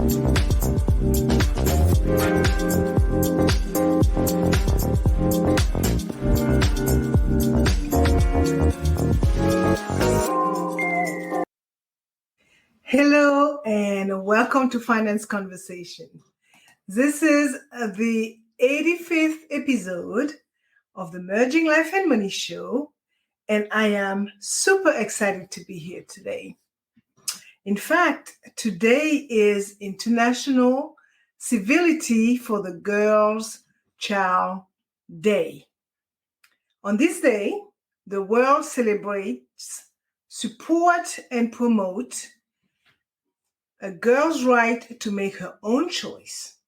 Hello and welcome to Finance Conversation. This is the 85th episode of the Merging Life and Money Show, and I am super excited to be here today. In fact, today is International Civility for the Girls Child Day. On this day, the world celebrates, support, and promote a girl's right to make her own choice.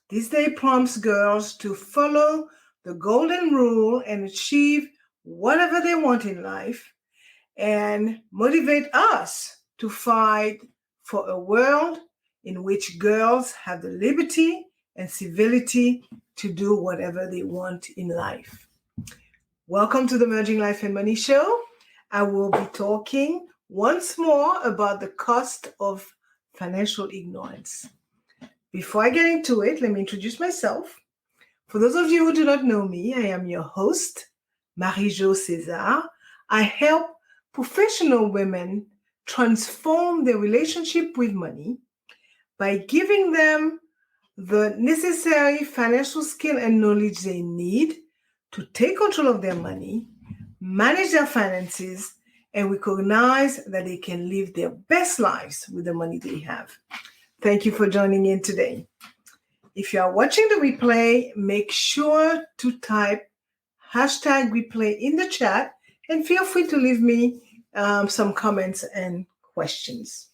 This day prompts girls to follow the golden rule and achieve whatever they want in life, and motivate us to fight for a world in which girls have the liberty and civility to do whatever they want in life. Welcome to the Merging Life and Money Show. I will be talking once more about the cost of financial ignorance. Before I get into it, let me introduce myself. For those of you who do not know me, I am your host, Marie-Jo César. I help professional women transform their relationship with money by giving them the necessary financial skill and knowledge they need to take control of their money, manage their finances, and recognize that they can live their best lives with the money they have. Thank you for joining in today. If you are watching the replay, make sure to type #replay in the chat and feel free to leave me some comments and questions.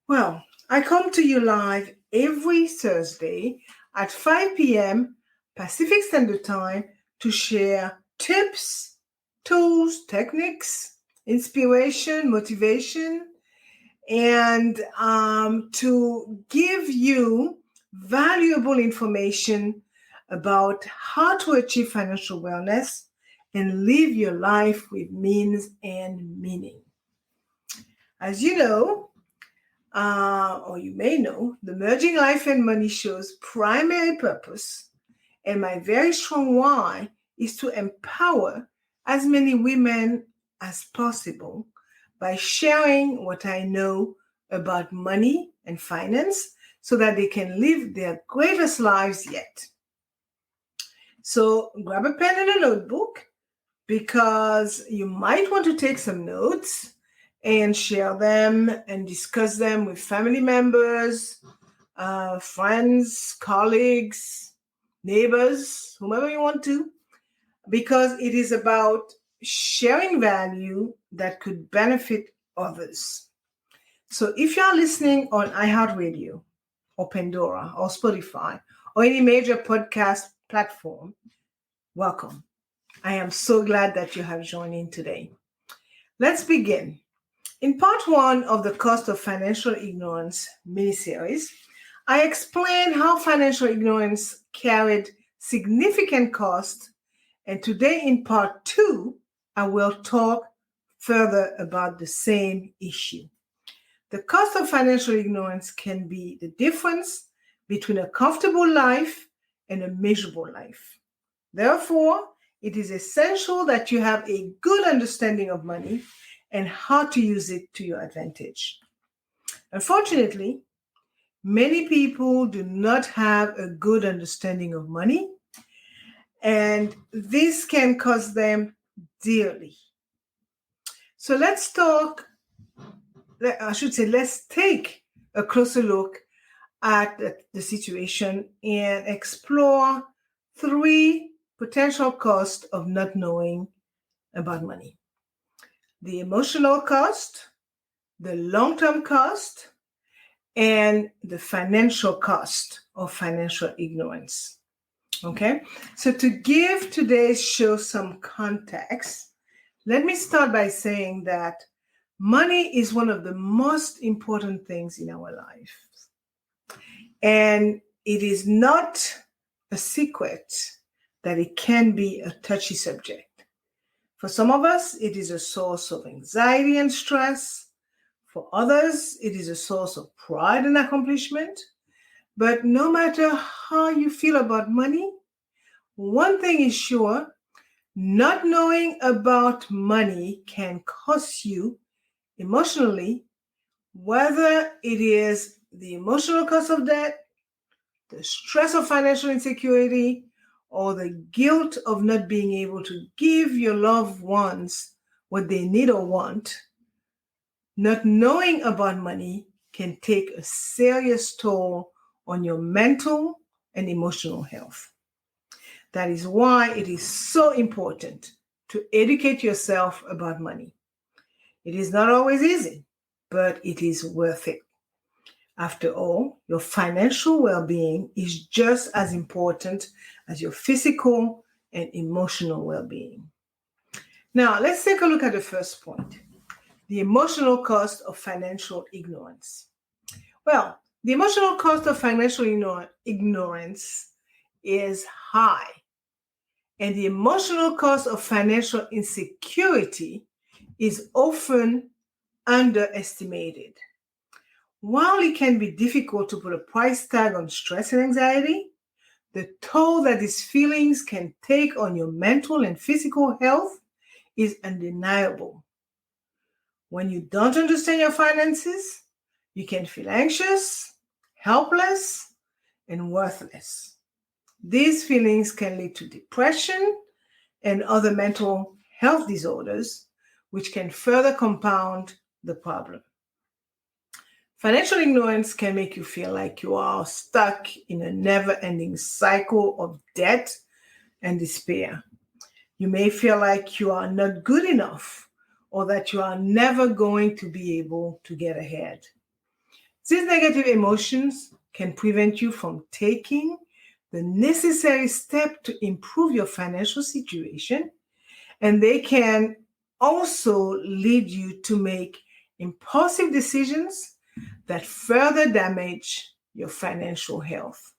Well, I come to you live every Thursday at 5 p.m. Pacific Standard Time to share tips, tools, techniques, inspiration, motivation, and to give you valuable information about how to achieve financial wellness and live your life with means and meaning. As you know, or you may know, the Merging Life and Money Show's primary purpose and my very strong why is to empower as many women as possible by sharing what I know about money and finance so that they can live their greatest lives yet. So grab a pen and a notebook because you might want to take some notes and share them and discuss them with family members, friends, colleagues, neighbors, whomever you want to, because it is about sharing value that could benefit others. So if you are listening on iHeartRadio or Pandora or Spotify or any major podcast platform, welcome. I am so glad that you have joined in today. Let's begin. In part 1 of the Cost of Financial Ignorance miniseries, I explained how financial ignorance carried significant cost, and today in part 2, I will talk further about the same issue. The cost of financial ignorance can be the difference between a comfortable life and a miserable life. Therefore, it is essential that you have a good understanding of money and how to use it to your advantage. Unfortunately, many people do not have a good understanding of money, and this can cost them dearly. So let's take a closer look at the situation and explore 3 potential costs of not knowing about money: the emotional cost, the long-term cost, and the financial cost of financial ignorance. Okay, so to give today's show some context, let me start by saying that money is one of the most important things in our lives. And it is not a secret that it can be a touchy subject. For some of us, it is a source of anxiety and stress. For For others, it is a source of pride and accomplishment. But no matter how you feel about money, one thing is sure, not knowing about money can cost you emotionally, whether it is the emotional cost of debt, the stress of financial insecurity, or the guilt of not being able to give your loved ones what they need or want. Not knowing about money can take a serious toll on your mental and emotional health. That is why it is so important to educate yourself about money. It is not always easy, but it is worth it. After all, your financial well-being is just as important as your physical and emotional well-being. Now, let's take a look at the first point, the emotional cost of financial ignorance. Well, the emotional cost of financial ignorance is high, and the emotional cost of financial insecurity is often underestimated. While it can be difficult to put a price tag on stress and anxiety, the toll that these feelings can take on your mental and physical health is undeniable. When you don't understand your finances, you can feel anxious, helpless, and worthless. These feelings can lead to depression and other mental health disorders, which can further compound the problem. Financial ignorance can make you feel like you are stuck in a never-ending cycle of debt and despair. You may feel like you are not good enough or that you are never going to be able to get ahead. These negative emotions can prevent you from taking the necessary step to improve your financial situation, and they can also lead you to make impulsive decisions that further damage your financial health.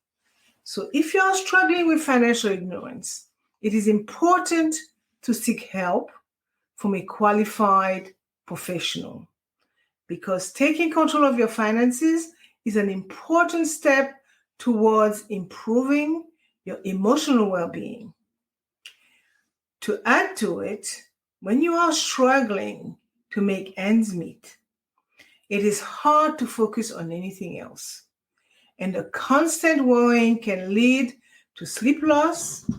So if you are struggling with financial ignorance, it is important to seek help from a qualified professional, because taking control of your finances is an important step towards improving your emotional well-being. To add to it, when you are struggling to make ends meet, it is hard to focus on anything else. And the constant worrying can lead to sleep loss,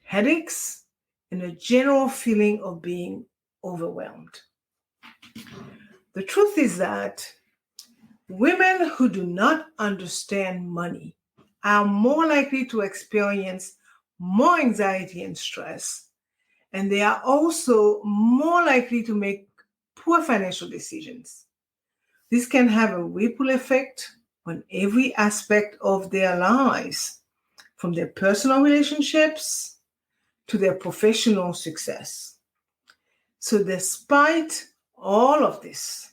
headaches, and a general feeling of being overwhelmed. The truth is that women who do not understand money are more likely to experience more anxiety and stress, and they are also more likely to make poor financial decisions. This can have a ripple effect on every aspect of their lives, from their personal relationships to their professional success. So despite all of this,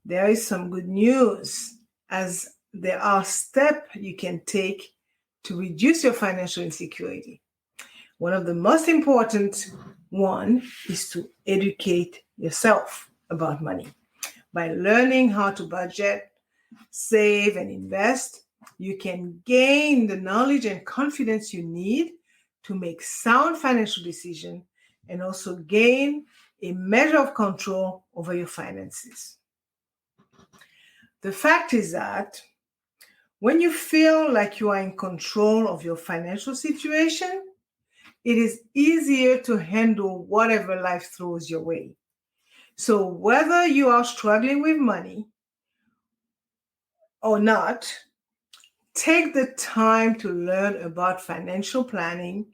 there is some good news, as there are steps you can take to reduce your financial insecurity. One of the most important one is to educate yourself about money. By learning how to budget, save, and invest, you can gain the knowledge and confidence you need to make sound financial decisions and also gain a measure of control over your finances. The fact is that when you feel like you are in control of your financial situation, it is easier to handle whatever life throws your way. So whether you are struggling with money or not, take the time to learn about financial planning,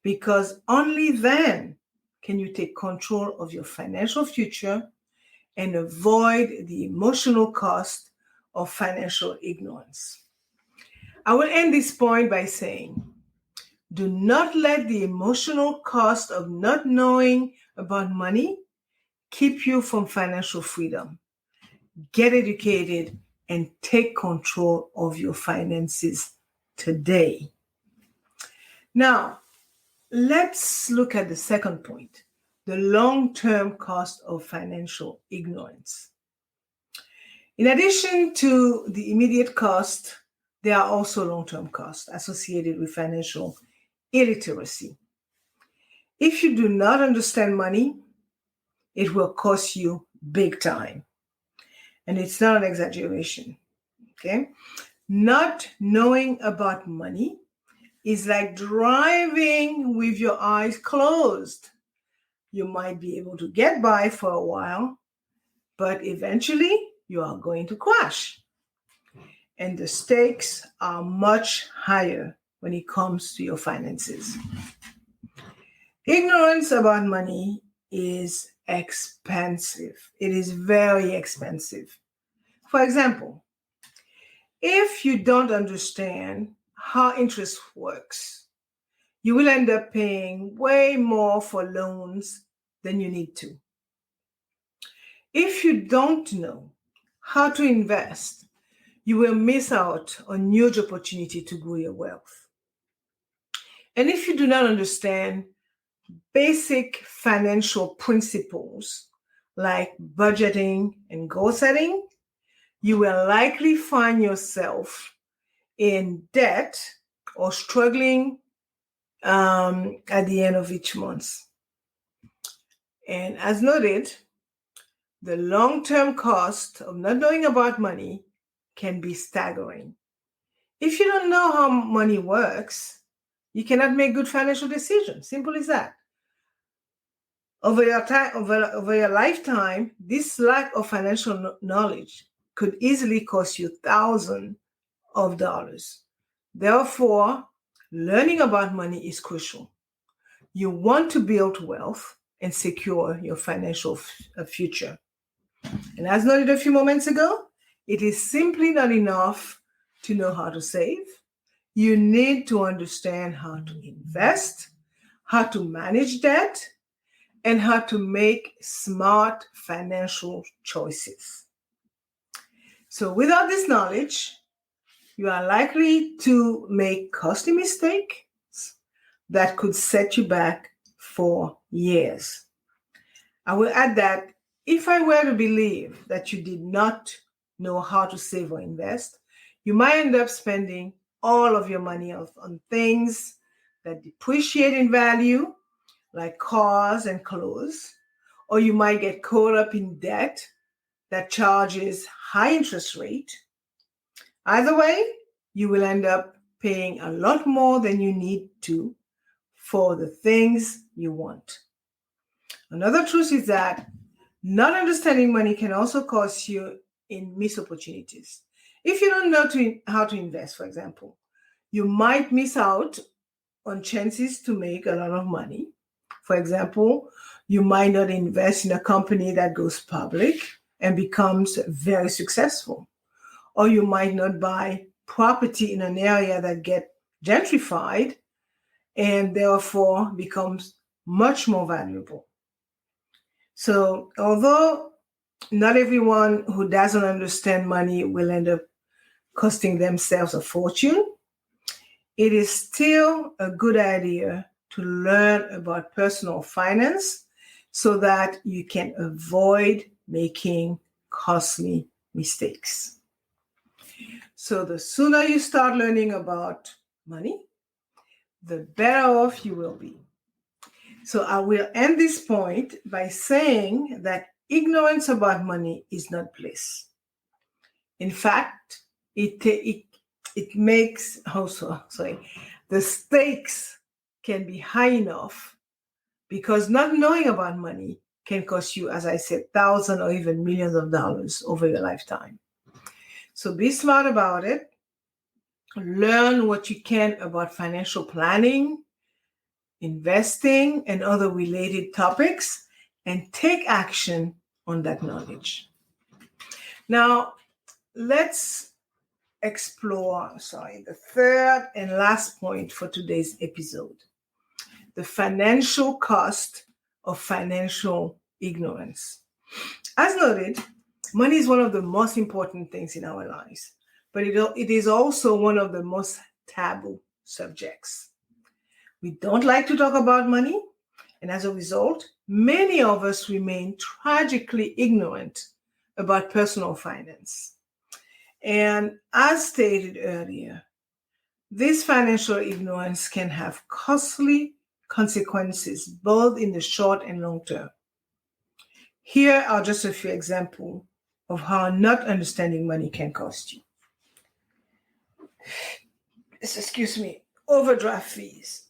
because only then can you take control of your financial future and avoid the emotional cost of financial ignorance. I will end this point by saying, do not let the emotional cost of not knowing about money keep you from financial freedom. Get educated and take control of your finances today. Now, let's look at the second point, the long-term cost of financial ignorance. In addition to the immediate cost, there are also long-term costs associated with financial illiteracy. If you do not understand money, it will cost you big time. And it's not an exaggeration, okay? Not knowing about money is like driving with your eyes closed. You might be able to get by for a while, but eventually you are going to crash. And the stakes are much higher when it comes to your finances. Ignorance about money is expensive. It is very expensive. For example, if you don't understand how interest works, you will end up paying way more for loans than you need to. If you don't know how to invest, you will miss out on huge opportunity to grow your wealth. And if you do not understand basic financial principles like budgeting and goal setting, you will likely find yourself in debt or struggling at the end of each month. And as noted, the long-term cost of not knowing about money can be staggering. If you don't know how money works, you cannot make good financial decisions. Simple as that. Over your lifetime, this lack of financial knowledge could easily cost you thousands of dollars. Therefore, learning about money is crucial. You want to build wealth and secure your financial future. And as noted a few moments ago, it is simply not enough to know how to save. You need to understand how to invest, how to manage debt, and how to make smart financial choices. So without this knowledge, you are likely to make costly mistakes that could set you back for years. I will add that if I were to believe that you did not know how to save or invest, you might end up spending all of your money on things that depreciate in value, like cars and clothes, or you might get caught up in debt that charges high interest rate. Either way, you will end up paying a lot more than you need to for the things you want. Another truth is that not understanding money can also cost you in missed opportunities. If you don't know how to invest, for example, you might miss out on chances to make a lot of money. For example, you might not invest in a company that goes public and becomes very successful. Or you might not buy property in an area that gets gentrified and therefore becomes much more valuable. So although not everyone who doesn't understand money will end up costing themselves a fortune, it is still a good idea to learn about personal finance so that you can avoid making costly mistakes. So the sooner you start learning about money, the better off you will be. So I will end this point by saying that ignorance about money is not bliss. In fact, it makes the stakes can be high enough because not knowing about money can cost you, as I said, thousands or even millions of dollars over your lifetime. So be smart about it. Learn what you can about financial planning, investing, and other related topics, and take action on that knowledge. Now, let's explore, the third and last point for today's episode, the financial cost of financial ignorance. As noted, money is one of the most important things in our lives, but it is also one of the most taboo subjects. We don't like to talk about money, and as a result, many of us remain tragically ignorant about personal finance. And as stated earlier, this financial ignorance can have costly consequences both in the short and long term. Here are just a few examples of how not understanding money can cost you. Overdraft fees.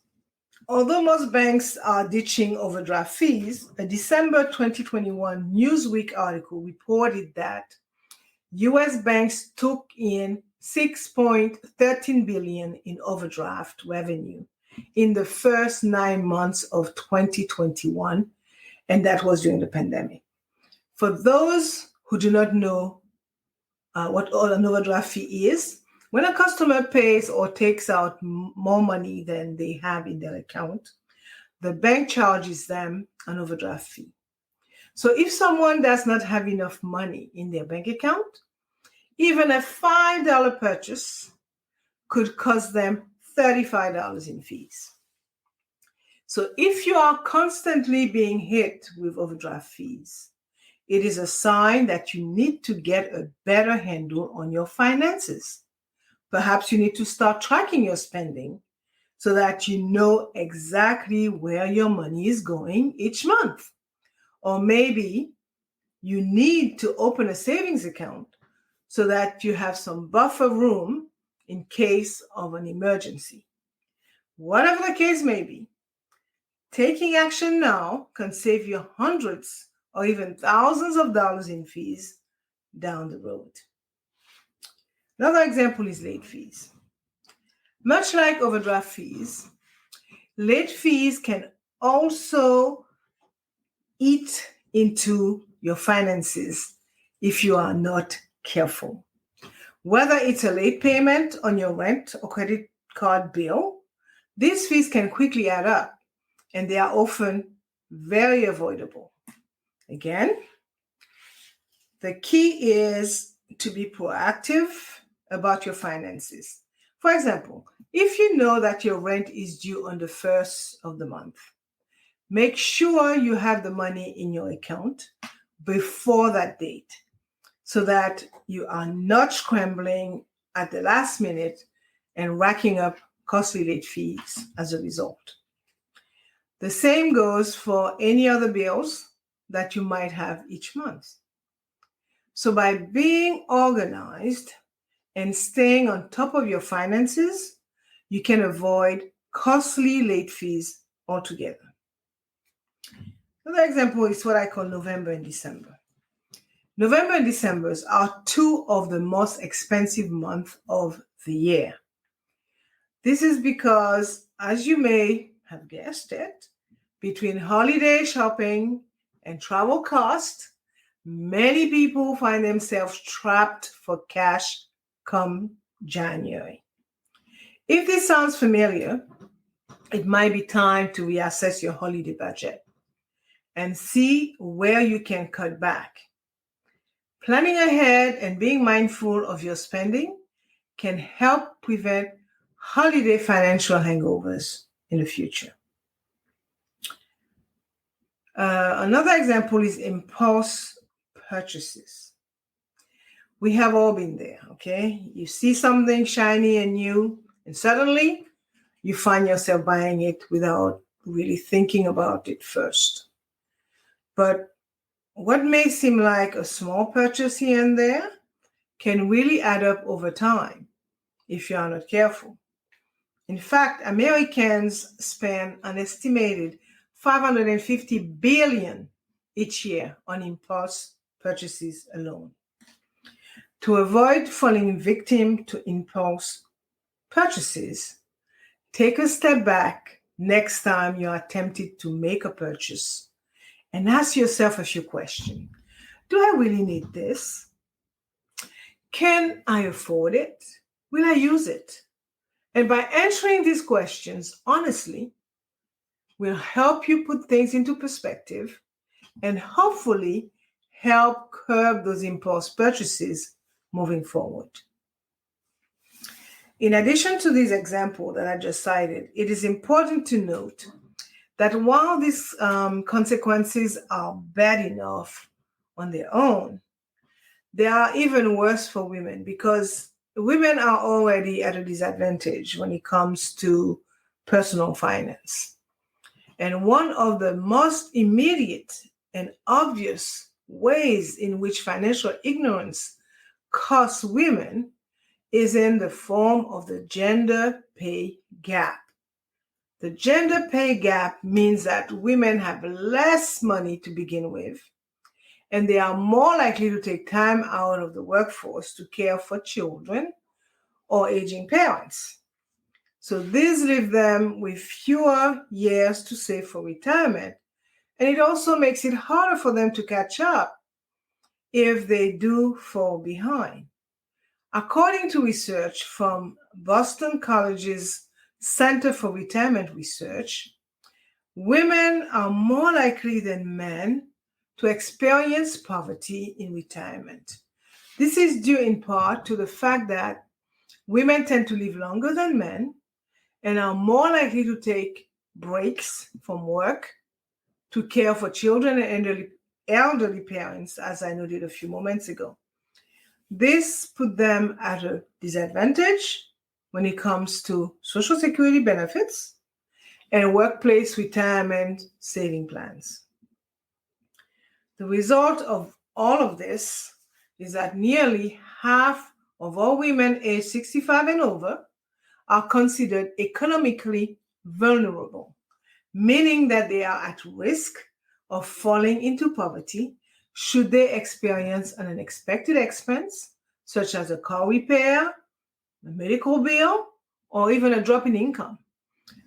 Although most banks are ditching overdraft fees, a December 2021 Newsweek article reported that U.S. banks took in $6.13 billion in overdraft revenue in the first 9 months of 2021, and that was during the pandemic. For those who do not know what an overdraft fee is, when a customer pays or takes out more money than they have in their account, the bank charges them an overdraft fee. So if someone does not have enough money in their bank account, even a $5 purchase could cost them $35 in fees. So if you are constantly being hit with overdraft fees, it is a sign that you need to get a better handle on your finances. Perhaps you need to start tracking your spending so that you know exactly where your money is going each month. Or maybe you need to open a savings account so that you have some buffer room in case of an emergency. Whatever the case may be, taking action now can save you hundreds or even thousands of dollars in fees down the road. Another example is late fees. Much like overdraft fees, late fees can also eat into your finances if you are not careful. Whether it's a late payment on your rent or credit card bill, these fees can quickly add up, and they are often very avoidable. Again, the key is to be proactive about your finances. For example, if you know that your rent is due on the first of the month, make sure you have the money in your account before that date so that you are not scrambling at the last minute and racking up costly late fees as a result. The same goes for any other bills that you might have each month. So by being organized and staying on top of your finances, you can avoid costly late fees altogether. Another example is what I call November and December. November and December are two of the most expensive months of the year. This is because, as you may have guessed it, between holiday shopping and travel costs, many people find themselves trapped for cash come January. If this sounds familiar, it might be time to reassess your holiday budget and see where you can cut back. Planning ahead and being mindful of your spending can help prevent holiday financial hangovers in the future. Another example is impulse purchases. We have all been there, okay? You see something shiny and new, and suddenly you find yourself buying it without really thinking about it first. But what may seem like a small purchase here and there can really add up over time if you are not careful. In fact, Americans spend an estimated $550 billion each year on impulse purchases alone. To avoid falling victim to impulse purchases, take a step back next time you are tempted to make a purchase and ask yourself a few questions. Do I really need this? Can I afford it? Will I use it? And by answering these questions honestly, will help you put things into perspective and hopefully help curb those impulse purchases moving forward. In addition to these examples that I just cited, it is important to note that while these consequences are bad enough on their own, they are even worse for women because women are already at a disadvantage when it comes to personal finance. And one of the most immediate and obvious ways in which financial ignorance costs women is in the form of the gender pay gap. The gender pay gap means that women have less money to begin with, and they are more likely to take time out of the workforce to care for children or aging parents. So this leaves them with fewer years to save for retirement, and it also makes it harder for them to catch up if they do fall behind. According to research from Boston College's Center for Retirement Research, women are more likely than men to experience poverty in retirement. This is due in part to the fact that women tend to live longer than men and are more likely to take breaks from work to care for children and elderly parents, as I noted a few moments ago. This put them at a disadvantage when it comes to Social Security benefits and workplace retirement saving plans. The result of all of this is that nearly half of all women aged 65 and over are considered economically vulnerable, meaning that they are at risk of falling into poverty should they experience an unexpected expense, such as a car repair, a medical bill, or even a drop in income.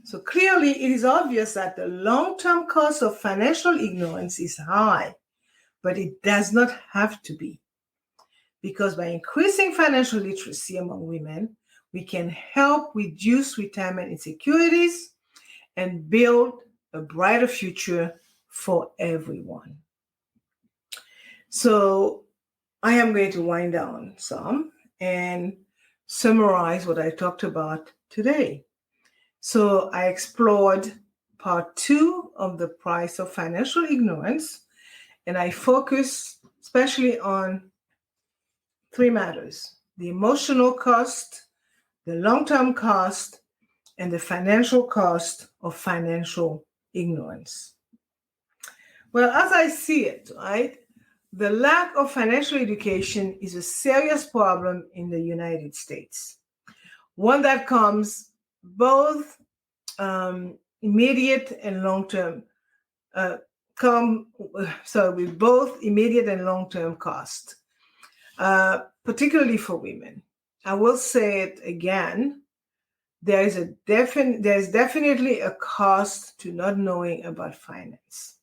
So clearly, it is obvious that the long-term cost of financial ignorance is high, but it does not have to be. Because by increasing financial literacy among women, we can help reduce retirement insecurities and build a brighter future for everyone. So I am going to wind down some and summarize what I talked about today. So I explored part 2 of the price of financial ignorance, and I focused especially on 3 matters: the emotional cost, the long-term cost, and the financial cost of financial ignorance. Well, as I see it, right, the lack of financial education is a serious problem in the United States, one that comes both immediate and long-term, with both immediate and long-term cost, particularly for women. I will say it again, there is definitely a cost to not knowing about finance.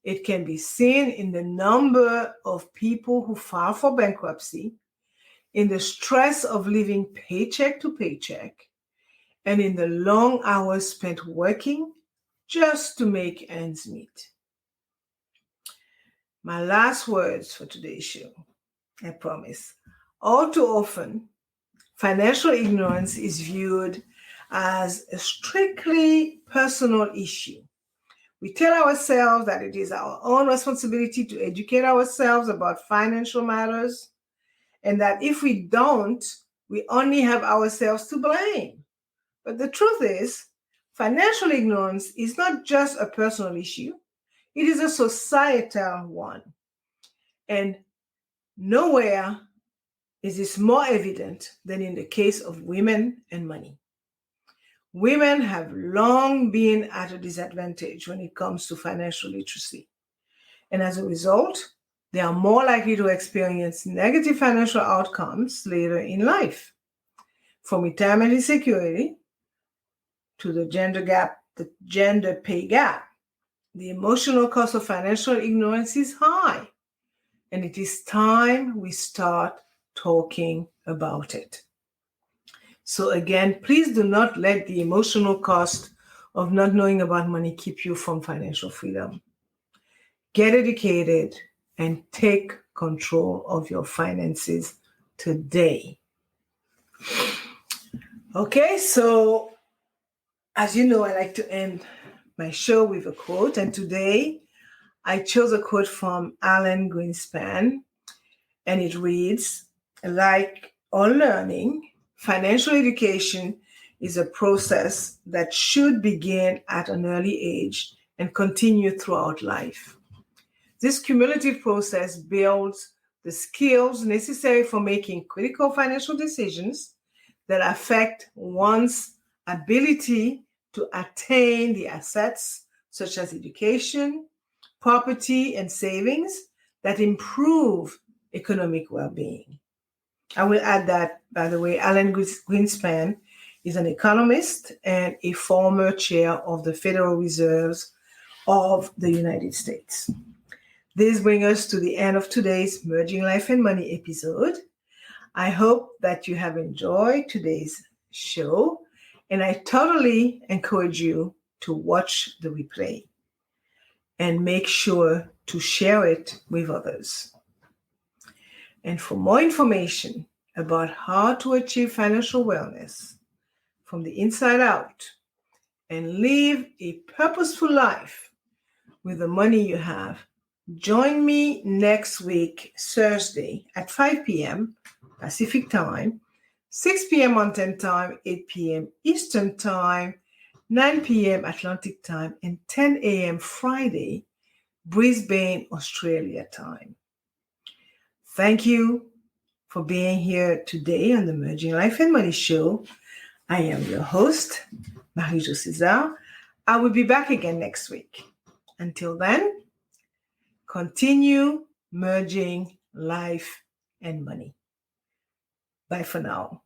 It can be seen in the number of people who file for bankruptcy, in the stress of living paycheck to paycheck, and in the long hours spent working just to make ends meet. My last words for today's show, I promise. All too often, financial ignorance is viewed as a strictly personal issue. We tell ourselves that it is our own responsibility to educate ourselves about financial matters, and that if we don't, we only have ourselves to blame. But the truth is, financial ignorance is not just a personal issue, it is a societal one. And nowhere is this more evident than in the case of women and money. Women have long been at a disadvantage when it comes to financial literacy. And as a result, they are more likely to experience negative financial outcomes later in life. From retirement insecurity to the gender pay gap, the emotional cost of financial ignorance is high. And it is time we start talking about it. So again, please do not let the emotional cost of not knowing about money keep you from financial freedom. Get educated and take control of your finances today. Okay, so as you know, I like to end my show with a quote, and today I chose a quote from Alan Greenspan, And it reads, like all learning, financial education is a process that should begin at an early age and continue throughout life. This cumulative process builds the skills necessary for making critical financial decisions that affect one's ability to attain the assets such as education, property, and savings that improve economic well-being. I will add that, by the way, Alan Greenspan is an economist and a former chair of the Federal Reserves of the United States. This brings us to the end of today's Merging Life and Money episode. I hope that you have enjoyed today's show, and I totally encourage you to watch the replay and make sure to share it with others. And for more information about how to achieve financial wellness from the inside out and live a purposeful life with the money you have, join me next week, Thursday at 5 p.m. Pacific Time, 6 p.m. Mountain Time, 8 p.m. Eastern Time, 9 p.m. Atlantic Time, and 10 a.m. Friday, Brisbane, Australia time. Thank you for being here today on the Merging Life and Money Show. I am your host, Marie-Jo César. I will be back again next week. Until then, continue merging life and money. Bye for now.